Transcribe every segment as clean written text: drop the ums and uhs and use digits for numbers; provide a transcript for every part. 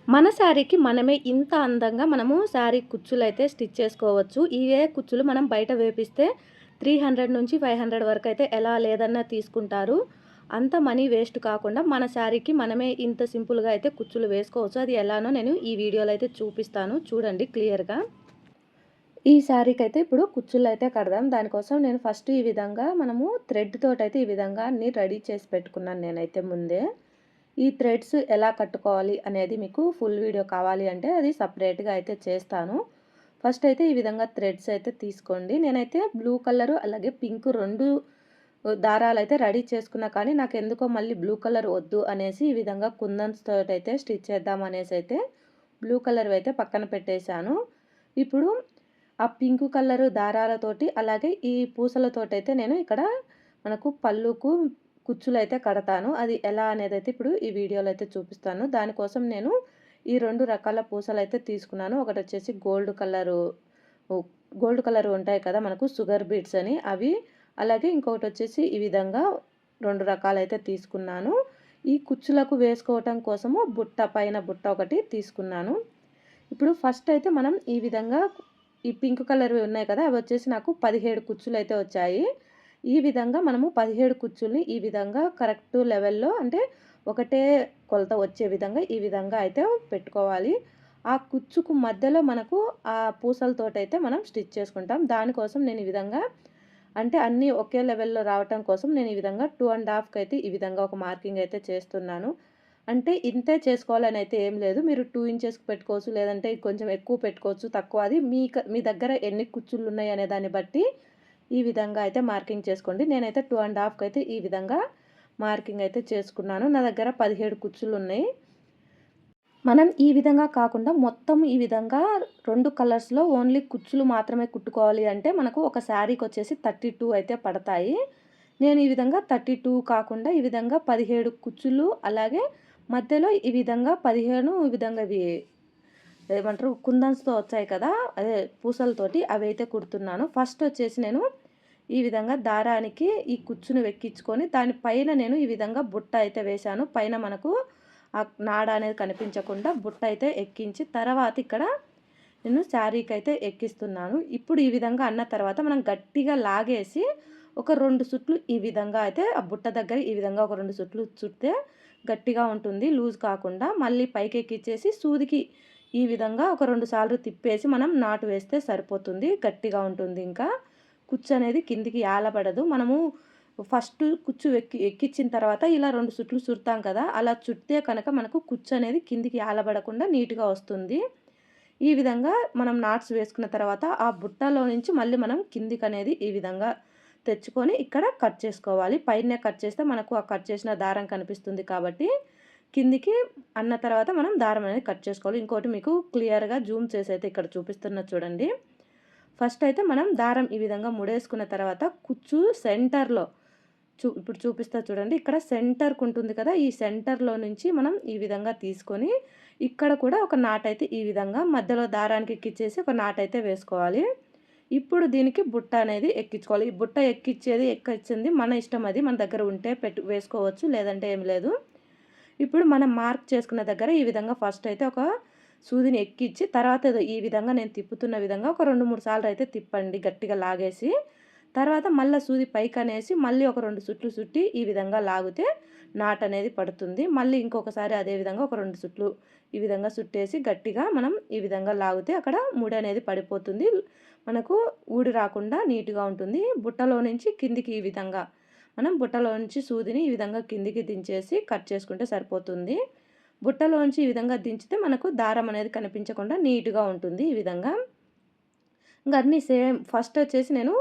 మన శారీకి మనమే ఇంత అందంగా మనము శారీ కుచ్చులైతే స్టిచ్ చేసుకోవచ్చు. ఇవే కుచ్చులు మనం బయట వేపిస్తే 300 నుంచి 500 వరకు అయితే ఎలా లేదన్నా తీసుకుంటారు. అంత మనీ వేస్ట్ కాకుండా మన శారీకి మనమే ఇంత సింపుల్‌గా అయితే కుచ్చులు వేసుకోవచ్చు. అది ఎలానో నేను ఈ వీడియోలో అయితే చూపిస్తాను. చూడండి క్లియర్‌గా. ఈ శారీకైతే ఇప్పుడు కుచ్చులైతే కడదాం. దానికోసం నేను ఫస్ట్ ఈ విధంగా మనము థ్రెడ్ తోటైతే ఈ విధంగా అన్నీ రెడీ చేసి పెట్టుకున్నాను నేనైతే ముందే. ఈ థ్రెడ్స్ ఎలా కట్టుకోవాలి అనేది మీకు ఫుల్ వీడియో కావాలి అంటే అది సపరేట్‌గా అయితే చేస్తాను. ఫస్ట్ అయితే ఈ విధంగా థ్రెడ్స్ అయితే తీసుకోండి. నేనైతే బ్లూ కలరు అలాగే పింక్ 2 దారాలైతే రెడీ చేసుకున్నా, కానీ నాకెందుకో మళ్ళీ బ్లూ కలర్ వద్దు అనేసి ఈ విధంగా కుందన్స్ తోటైతే స్టిచ్ చేద్దాం అనేసైతే బ్లూ కలర్‌వి అయితే పక్కన పెట్టేశాను. ఇప్పుడు ఆ పింక్ కలరు దారాలతోటి అలాగే ఈ పూసలతోటైతే నేను ఇక్కడ మనకు పళ్ళుకు కుచ్చులైతే కడతాను. అది ఎలా అనేదైతే ఇప్పుడు ఈ వీడియోలో అయితే చూపిస్తాను. దానికోసం నేను ఈ 2 రకాల పూసలైతే తీసుకున్నాను. ఒకటొచ్చేసి గోల్డ్ కలర్ ఉంటాయి కదా మనకు షుగర్ బీడ్స్ అని అవి. అలాగే ఇంకొకటొచ్చేసి ఈ విధంగా 2 రకాలైతే తీసుకున్నాను. ఈ కుచ్చులకు వేసుకోవటం కోసము పైన బుట్ట ఒకటి తీసుకున్నాను. ఇప్పుడు ఫస్ట్ అయితే మనం ఈ విధంగా ఈ పింక్ కలర్‌వి ఉన్నాయి కదా! అవి వచ్చేసి నాకు 17 కుచ్చులైతే వచ్చాయి. ఈ విధంగా మనము 17 కుచ్చుల్ని ఈ విధంగా కరెక్ట్ లెవెల్‌లో అంటే ఒకటే కొలత వచ్చే విధంగా ఈ విధంగా అయితే పెట్టుకోవాలి. ఆ కుచ్చుకు మధ్యలో మనకు ఆ పూసలతోటైతే మనం స్టిచ్ చేసుకుంటాం. దానికోసం నేను ఈ విధంగా అంటే అన్నీ ఒకే లెవెల్‌లో రావటం కోసం నేను ఈ విధంగా 2 అయితే ఈ విధంగా ఒక మార్కింగ్ అయితే చేస్తున్నాను. అంటే ఇంతే చేసుకోవాలని అయితే ఏం లేదు. మీరు 2 ఇంచెస్‌కి పెట్టుకోవచ్చు. లేదంటే కొంచెం ఎక్కువ పెట్టుకోవచ్చు. తక్కువ అది మీ దగ్గర ఎన్ని కుచ్చులున్నాయి అనే దాన్ని బట్టి ఈ విధంగా అయితే మార్కింగ్ చేసుకోండి. నేనైతే 2 అయితే ఈ విధంగా మార్కింగ్ అయితే చేసుకున్నాను. నా దగ్గర 17 కుచ్చులున్నాయి. మనం ఈ విధంగా కాకుండా మొత్తం ఈ విధంగా 2 కలర్స్‌లో ఓన్లీ కుచ్చులు మాత్రమే కుట్టుకోవాలి అంటే మనకు ఒక శారీకొచ్చేసి 32 అయితే పడతాయి. నేను ఈ విధంగా 32 కాకుండా ఈ విధంగా 17 కుచ్చులు అలాగే మధ్యలో ఈ విధంగా 15 ఈ విధంగా ఇవి ఏమంటారు కుందన్స్‌తో వచ్చాయి కదా! అదే పూసలతోటి అవైతే కుడుతున్నాను. ఫస్ట్ వచ్చేసి నేను ఈ విధంగా దారానికి ఈ కుచ్చును ఎక్కించుకొని దానిపైన నేను ఈ విధంగా బుట్ట అయితే వేశాను. పైన మనకు ఆ నాడ అనేది కనిపించకుండా బుట్ట అయితే ఎక్కించి తర్వాత ఇక్కడ నేను శారీకైతే ఎక్కిస్తున్నాను. ఇప్పుడు ఈ విధంగా అన్న తర్వాత మనం గట్టిగా లాగేసి ఒక 2 సుట్లు ఈ విధంగా అయితే ఆ బుట్ట దగ్గర ఈ విధంగా ఒక 2 సుట్లు చుడితే గట్టిగా ఉంటుంది. లూజ్ కాకుండా మళ్ళీ పైకి ఎక్కిచ్చేసి సూదికి ఈ విధంగా ఒక 2 సార్లు తిప్పేసి మనం నాటు వేస్తే సరిపోతుంది. గట్టిగా ఉంటుంది. ఇంకా కుచ్చు అనేది కిందికి యాలబడదు. మనము ఫస్ట్ కుచ్చు ఎక్కిచ్చిన తర్వాత ఇలా 2 సుట్లు చుడతాం కదా! అలా చుడితే కనుక మనకు కుచ్చు అనేది కిందికి యాలబడకుండా నీట్‌గా వస్తుంది. ఈ విధంగా మనం నాట్స్ వేసుకున్న తర్వాత ఆ బుట్టలో నుంచి మళ్ళీ మనం కిందికనేది ఈ విధంగా తెచ్చుకొని ఇక్కడ కట్ చేసుకోవాలి. పైనే కట్ చేస్తే మనకు ఆ కట్ చేసిన దారం కనిపిస్తుంది కాబట్టి కిందికి అన్న తర్వాత మనం దారం అనేది కట్ చేసుకోవాలి. ఇంకోటి మీకు క్లియర్‌గా జూమ్ చేసి అయితే ఇక్కడ చూపిస్తున్నా చూడండి. ఫస్ట్ అయితే మనం దారం ఈ విధంగా ముడేసుకున్న తర్వాత కుచ్చు సెంటర్‌లో ఇప్పుడు చూపిస్తా చూడండి. ఇక్కడ సెంటర్‌కి ఉంటుంది కదా! ఈ సెంటర్‌లో నుంచి మనం ఈ విధంగా తీసుకొని ఇక్కడ కూడా ఒక నాటైతే ఈ విధంగా మధ్యలో దారానికి ఎక్కిచ్చేసి ఒక నాటైతే వేసుకోవాలి. ఇప్పుడు దీనికి బుట్ట అనేది ఎక్కించుకోవాలి. ఈ బుట్ట ఎక్కిచ్చింది మన ఇష్టం అది. మన దగ్గర ఉంటే వేసుకోవచ్చు. లేదంటే ఏం లేదు. ఇప్పుడు మనం మార్క్ చేసుకున్న దగ్గర ఈ విధంగా ఫస్ట్ అయితే ఒక సూదిని ఎక్కిచ్చి తర్వాత ఈ విధంగా నేను తిప్పుతున్న విధంగా ఒక 2, 3 సార్లు అయితే తిప్పండి గట్టిగా లాగేసి. తర్వాత మళ్ళా సూది పైకనేసి మళ్ళీ ఒక 2 సుట్లు చుట్టి ఈ విధంగా లాగితే నాటనేది పడుతుంది. మళ్ళీ ఇంకొకసారి అదే విధంగా ఒక 2 సుట్లు ఈ విధంగా చుట్టేసి గట్టిగా మనం ఈ విధంగా లాగితే అక్కడ ముడి అనేది పడిపోతుంది. మనకు ఊడి రాకుండా నీట్‌గా ఉంటుంది. బుట్టలో నుంచి కిందికి ఈ విధంగా మనం బుట్టలో నుంచి సూదిని ఈ విధంగా కిందికి దించేసి కట్ చేసుకుంటే సరిపోతుంది. బుట్టలోంచి ఈ విధంగా దించితే మనకు దారం అనేది కనిపించకుండా నీట్‌గా ఉంటుంది ఈ విధంగా. ఇంక అన్నీ సేమ్ ఫస్ట్ వచ్చేసి నేను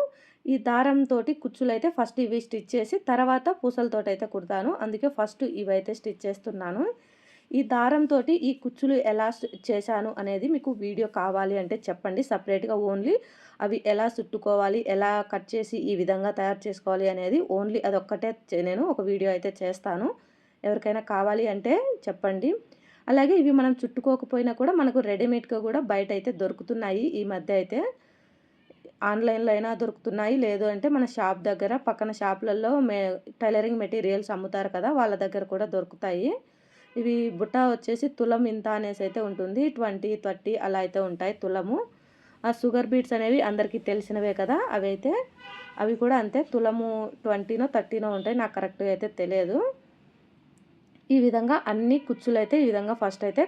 ఈ దారంతోటి కుచ్చులైతే ఫస్ట్ ఇవి స్టిచ్ చేసి తర్వాత పూసలతోటైతే కుడతాను. అందుకే ఫస్ట్ ఇవైతే స్టిచ్ చేస్తున్నాను. ఈ దారంతోటి ఈ కుచ్చులు ఎలా చేశాను అనేది మీకు వీడియో కావాలి అంటే చెప్పండి. సపరేట్‌గా ఓన్లీ అవి ఎలా చుట్టుకోవాలి, ఎలా కట్ చేసి ఈ విధంగా తయారు చేసుకోవాలి అనేది ఓన్లీ అదొక్కటే నేను ఒక వీడియో అయితే చేస్తాను. ఎవరికైనా కావాలి అంటే చెప్పండి. అలాగే ఇవి మనం చుట్టుకోకపోయినా కూడా మనకు రెడీమేడ్‌గా కూడా బయటైతే దొరుకుతున్నాయి ఈ మధ్య అయితే. ఆన్‌లైన్‌లో అయినా దొరుకుతున్నాయి. లేదు అంటే మన షాప్ దగ్గర పక్కన షాపులలో టైలరింగ్ మెటీరియల్స్ అమ్ముతారు కదా! వాళ్ళ దగ్గర కూడా దొరుకుతాయి. ఇవి బుట్ట వచ్చేసి తులం ఇంత అనేసి అయితే ఉంటుంది. 20, 30 అలా అయితే ఉంటాయి తులము. ఆ షుగర్ బీట్స్ అనేవి అందరికీ తెలిసినవే కదా! అవి కూడా అంతే తులము 20నో, 30నో ఉంటాయి. నాకు కరెక్ట్‌గా అయితే తెలియదు. ఈ విధంగా అన్ని కుచ్చులైతే ఈ విధంగా ఫస్ట్ అయితే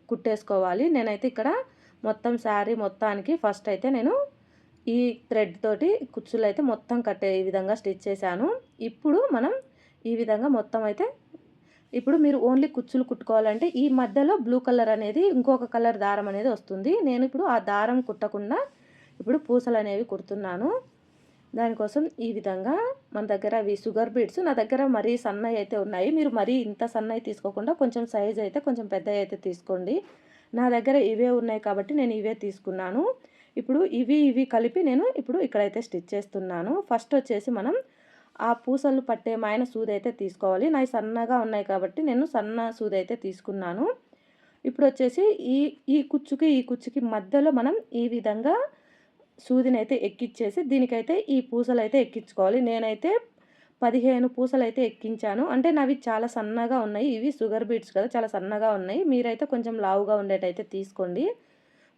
కుట్టేసుకోవాలి. నేనైతే ఇక్కడ మొత్తం శారీ మొత్తానికి ఫస్ట్ అయితే నేను ఈ థ్రెడ్ తోటి కుచ్చులైతే మొత్తం ఈ విధంగా స్టిచ్ చేశాను. ఇప్పుడు మనం ఈ విధంగా మొత్తం అయితే ఇప్పుడు మీరు ఓన్లీ కుచ్చులు కుట్టుకోవాలంటే ఈ మధ్యలో బ్లూ కలర్ అనేది ఇంకొక కలర్ దారం అనేది వస్తుంది. నేను ఇప్పుడు ఆ దారం కుట్టకుండా ఇప్పుడు పూసలు అనేవి కుడుతున్నాను. దానికోసం ఈ విధంగా మన దగ్గర అవి షుగర్ బీడ్స్ నా దగ్గర మరీ సన్నవి అయితే ఉన్నాయి. మీరు మరీ ఇంత సన్నవి తీసుకోకుండా కొంచెం సైజ్ అయితే కొంచెం పెద్దవి అయితే తీసుకోండి. నా దగ్గర ఇవే ఉన్నాయి కాబట్టి నేను ఇవే తీసుకున్నాను. ఇప్పుడు ఇవి కలిపి నేను ఇప్పుడు ఇక్కడైతే స్టిచ్ చేస్తున్నాను. ఫస్ట్ వచ్చేసి మనం ఆ పూసలు పట్టే మాయన సూది అయితే తీసుకోవాలి. నావి సన్నగా ఉన్నాయి కాబట్టి నేను సన్న సూది అయితే తీసుకున్నాను. ఇప్పుడు వచ్చేసి ఈ కుచ్చుకి మధ్యలో మనం ఈ విధంగా సూదినైతే ఎక్కిచ్చేసి దీనికైతే ఈ పూసలైతే ఎక్కించుకోవాలి. నేనైతే 15 పూసలైతే ఎక్కించాను. అంటే నావి చాలా సన్నగా ఉన్నాయి. ఇవి షుగర్ బీడ్స్ కదా! చాలా సన్నగా ఉన్నాయి. మీరైతే కొంచెం లావుగా ఉండేటైతే తీసుకోండి.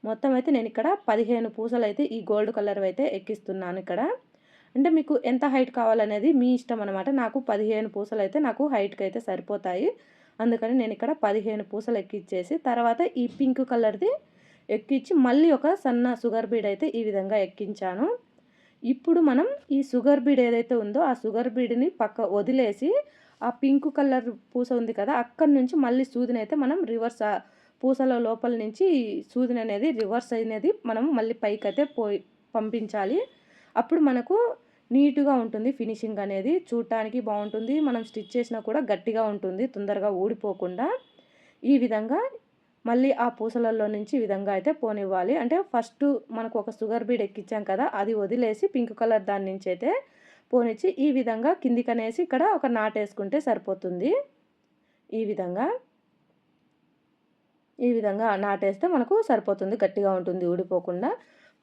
మొత్తం అయితే నేను ఇక్కడ 15 పూసలైతే ఈ గోల్డ్ కలర్‌వి అయితే ఎక్కిస్తున్నాను ఇక్కడ. అంటే మీకు ఎంత హైట్ కావాలనేది మీ ఇష్టం అనమాట. నాకు 15 పూసలైతే నాకు హైట్‌కి అయితే సరిపోతాయి. అందుకని నేను ఇక్కడ 15 పూసలు ఎక్కిచ్చేసి తర్వాత ఈ పింక్ కలర్‌ది ఎక్కించి మళ్ళీ ఒక సన్న షుగర్ బీడ్ అయితే ఈ విధంగా ఎక్కించాను. ఇప్పుడు మనం ఈ షుగర్ బీడ్ ఏదైతే ఉందో ఆ షుగర్ బీడ్‌ని వదిలేసి ఆ పింక్ కలర్ పూస ఉంది కదా! అక్కడి నుంచి మళ్ళీ సూదినైతే మనం రివర్స్ పూసల లోపల నుంచి సూదిని అనేది రివర్స్ అనేది మనం మళ్ళీ పైకైతే పంపించాలి. అప్పుడు మనకు నీట్‌గా ఉంటుంది ఫినిషింగ్ అనేది. చూడటానికి బాగుంటుంది. మనం స్టిచ్ చేసినా కూడా గట్టిగా ఉంటుంది. తొందరగా ఊడిపోకుండా. ఈ విధంగా మళ్ళీ ఆ పూసలలో నుంచి ఈ విధంగా అయితే పోనివ్వాలి. అంటే ఫస్ట్ మనకు ఒక షుగర్ బీడ్ ఎక్కించాం కదా! అది వదిలేసి పింక్ కలర్ దాని నుంచి అయితే పోనిచ్చి ఈ విధంగా కిందికనేసి ఇక్కడ ఒక నాటేసుకుంటే సరిపోతుంది. ఈ విధంగా నాటేస్తే మనకు సరిపోతుంది. గట్టిగా ఉంటుంది ఊడిపోకుండా.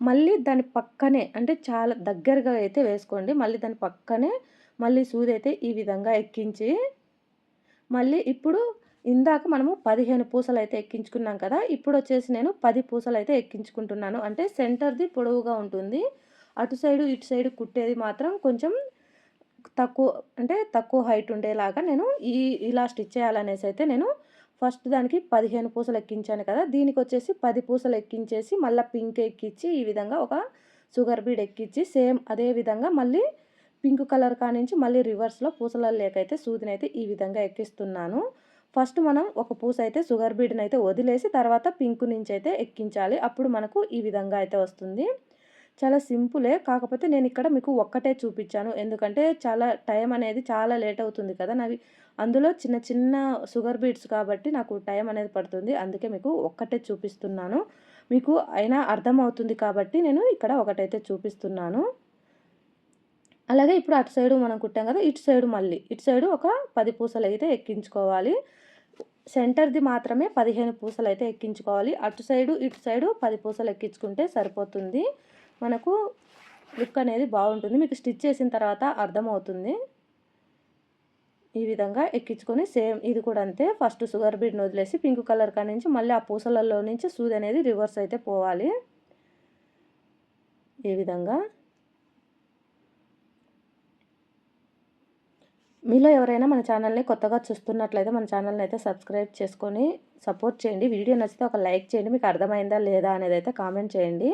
మళ్ళీ దాని పక్కనే అంటే చాలా దగ్గరగా అయితే వేసుకోండి. మళ్ళీ దాని పక్కనే మళ్ళీ సూదైతే ఈ విధంగా ఎక్కించి మళ్ళీ ఇప్పుడు ఇందాక మనము 15 పూసలైతే ఎక్కించుకున్నాం కదా! ఇప్పుడొచ్చేసి నేను 10 పూసలైతే ఎక్కించుకుంటున్నాను. అంటే సెంటర్‌ది పొడవుగా ఉంటుంది. అటు సైడు, ఇటు సైడు కుట్టేది మాత్రం కొంచెం తక్కువ హైట్ ఉండేలాగా నేను ఇలా స్టిచ్ చేయాలనేసి అయితే నేను ఫస్ట్ దానికి 15 పూసలు ఎక్కించాను కదా! దీనికొచ్చేసి 10 పూసలు ఎక్కించేసి మళ్ళీ పింక్ ఎక్కించి ఈ విధంగా ఒక షుగర్ బీడ్ ఎక్కించి సేమ్ అదే విధంగా మళ్ళీ పింక్ కలర్ కానించి మళ్ళీ రివర్స్‌లో పూసల లేకైతే సూదినైతే ఈ విధంగా ఎక్కిస్తున్నాను. ఫస్ట్ మనం ఒక పూస అయితే షుగర్ బీడ్‌నైతే వదిలేసి తర్వాత పింక్ నుంచి అయితే ఎక్కించాలి. అప్పుడు మనకు ఈ విధంగా అయితే వస్తుంది. చాలా సింపులే. కాకపోతే నేను ఇక్కడ మీకు ఒక్కటే చూపించాను. ఎందుకంటే చాలా టైం అనేది చాలా లేట్ అవుతుంది కదా! నావి అందులో చిన్న చిన్న షుగర్ బీడ్స్ కాబట్టి నాకు టైం అనేది పడుతుంది. అందుకే మీకు ఒక్కటే చూపిస్తున్నాను. మీకు అయినా అర్థమవుతుంది కాబట్టి నేను ఇక్కడ ఒకటైతే చూపిస్తున్నాను. అలాగే ఇప్పుడు అటు సైడు మనం కుట్టాం కదా! ఇటు సైడు ఒక 10 పూసలైతే ఎక్కించుకోవాలి. సెంటర్‌ది మాత్రమే 15 పూసలైతే ఎక్కించుకోవాలి. అటు సైడు, ఇటు సైడు 10 పూసలు ఎక్కించుకుంటే సరిపోతుంది. మనకు లుక్ అనేది బాగుంటుంది. మీకు స్టిచ్ చేసిన తర్వాత అర్థమవుతుంది. ఈ విధంగా ఎక్కించుకొని సేమ్ ఇది కూడా అంతే. ఫస్ట్ షుగర్ బీడ్‌ని వదిలేసి పింక్ కలర్ కానించి మళ్ళీ ఆ పూసలలో నుంచి సూది అనేది రివర్స్ అయితే పోవాలి. ఈ విధంగా మీలో ఎవరైనా మన ఛానల్ని కొత్తగా చూస్తున్నట్లయితే మన ఛానల్ని అయితే సబ్స్క్రైబ్ చేసుకొని సపోర్ట్ చేయండి. వీడియో నచ్చితే ఒక లైక్ చేయండి. మీకు అర్థమైందా లేదా అనేది అయితే కామెంట్ చేయండి.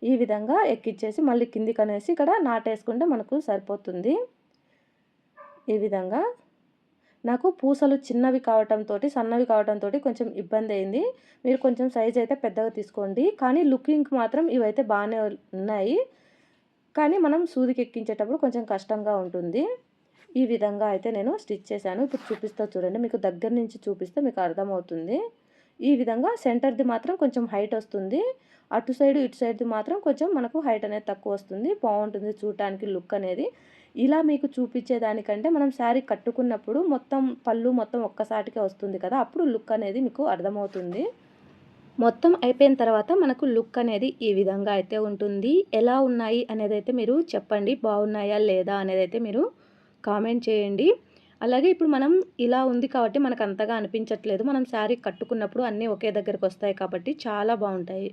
ఈ విధంగా ఎక్కిచ్చేసి మళ్ళీ కిందికనేసి ఇక్కడ నాటేసుకుంటే మనకు సరిపోతుంది. ఈ విధంగా నాకు పూసలు చిన్నవి కావటంతో సన్నవి కావటంతో కొంచెం ఇబ్బంది అయింది. మీరు కొంచెం సైజ్ అయితే పెద్దగా తీసుకోండి. కానీ లుకింగ్కి మాత్రం ఇవైతే బాగానే ఉన్నాయి. కానీ మనం సూదికి ఎక్కించేటప్పుడు కొంచెం కష్టంగా ఉంటుంది. ఈ విధంగా అయితే నేను స్టిచ్ చేశాను. ఇప్పుడు చూపిస్తా చూడండి. మీకు దగ్గర నుంచి చూపిస్తే మీకు అర్థమవుతుంది. ఈ విధంగా సెంటర్‌ది మాత్రం కొంచెం హైట్ వస్తుంది. అటు సైడు, ఇటు సైడ్‌ది మాత్రం కొంచెం మనకు హైట్ అనేది తక్కువ వస్తుంది. బాగుంటుంది చూడటానికి లుక్ అనేది. ఇలా మీకు చూపించేదానికంటే మనం శారీ కట్టుకున్నప్పుడు పళ్ళు మొత్తం ఒక్కసాటికే వస్తుంది కదా! అప్పుడు లుక్ అనేది మీకు అర్థమవుతుంది. మొత్తం అయిపోయిన తర్వాత మనకు లుక్ అనేది ఈ విధంగా అయితే ఉంటుంది. ఎలా ఉన్నాయి అనేదైతే మీరు చెప్పండి. బాగున్నాయా లేదా అనేదైతే మీరు కామెంట్ చేయండి. అలాగే ఇప్పుడు మనం ఇలా ఉంది కాబట్టి మనకంతగా అనిపించట్లేదు. మనం శారీ కట్టుకున్నప్పుడు అన్నీ ఒకే దగ్గరకొస్తాయి కాబట్టి చాలా బావుంటాయి.